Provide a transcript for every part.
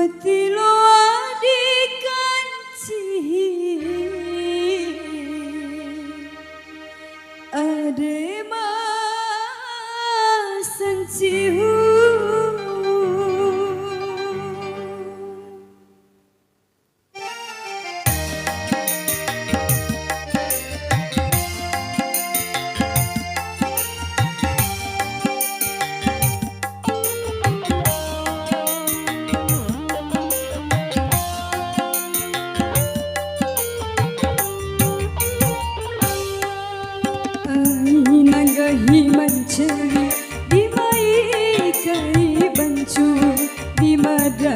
watilo adikanci adema sancihu. Mencari di mai kai bancu di mada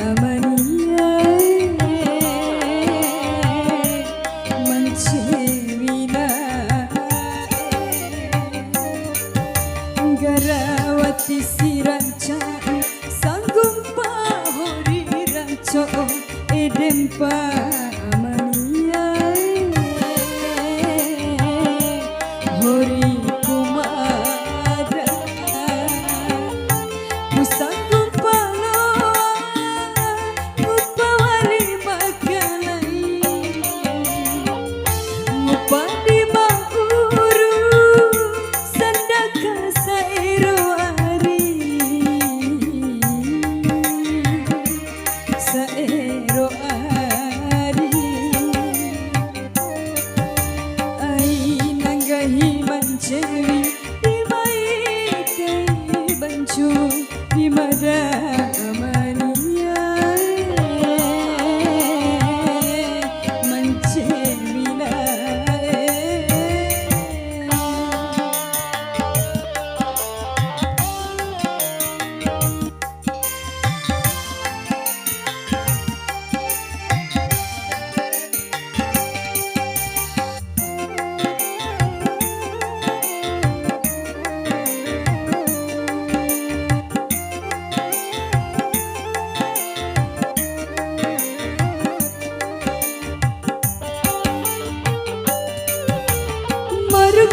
amania mencemina garawati si rancang sanggung pahori ranco edempa amania hori mencari di mai kai bancu di mada amania mencemina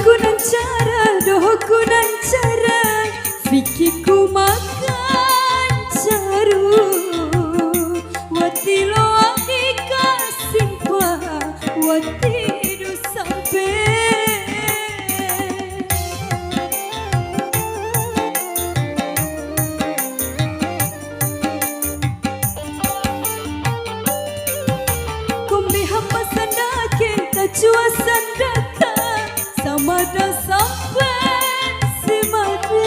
Kunan cara, doh kunan cara, fikiku makan caru, wati lo adika simpa, wati do sampai. Kumbi hamba sandake, tajua sandaka. Samada sampai si made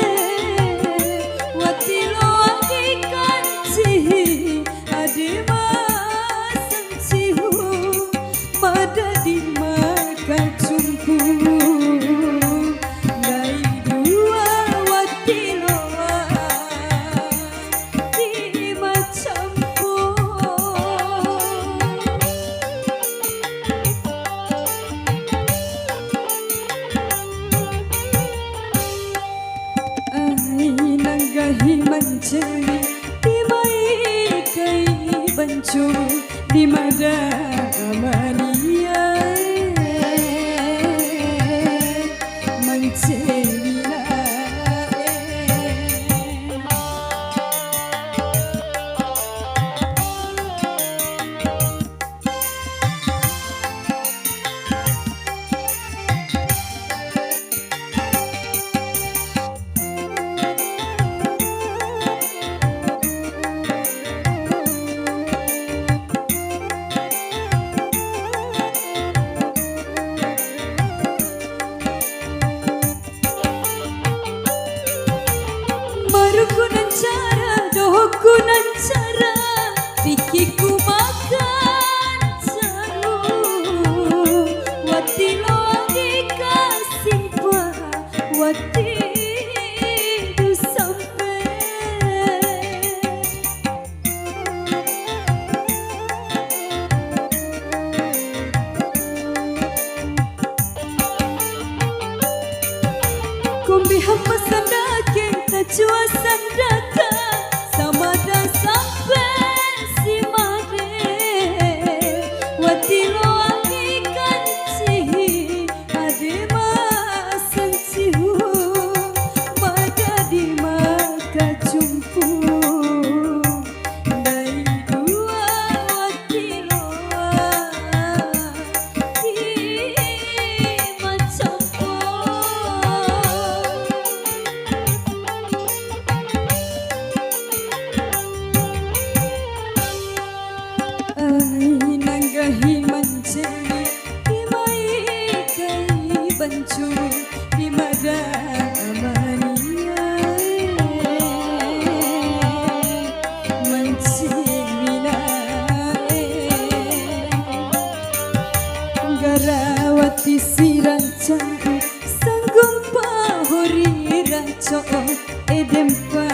watilo adikanci adema sancihu pada di maka cumpu dari dua watilo di macam mencari di mai kai bancu di mada amania mencemina kunan cara, doh kunan cara, fikiku makan caru, wati lo adika simpa, wati do sampai. Kumbi hamba sandake, tajua sandaka, samada sampai si made watilo adikanci adema sancihu pada di maka cumpu dari gaco edem pa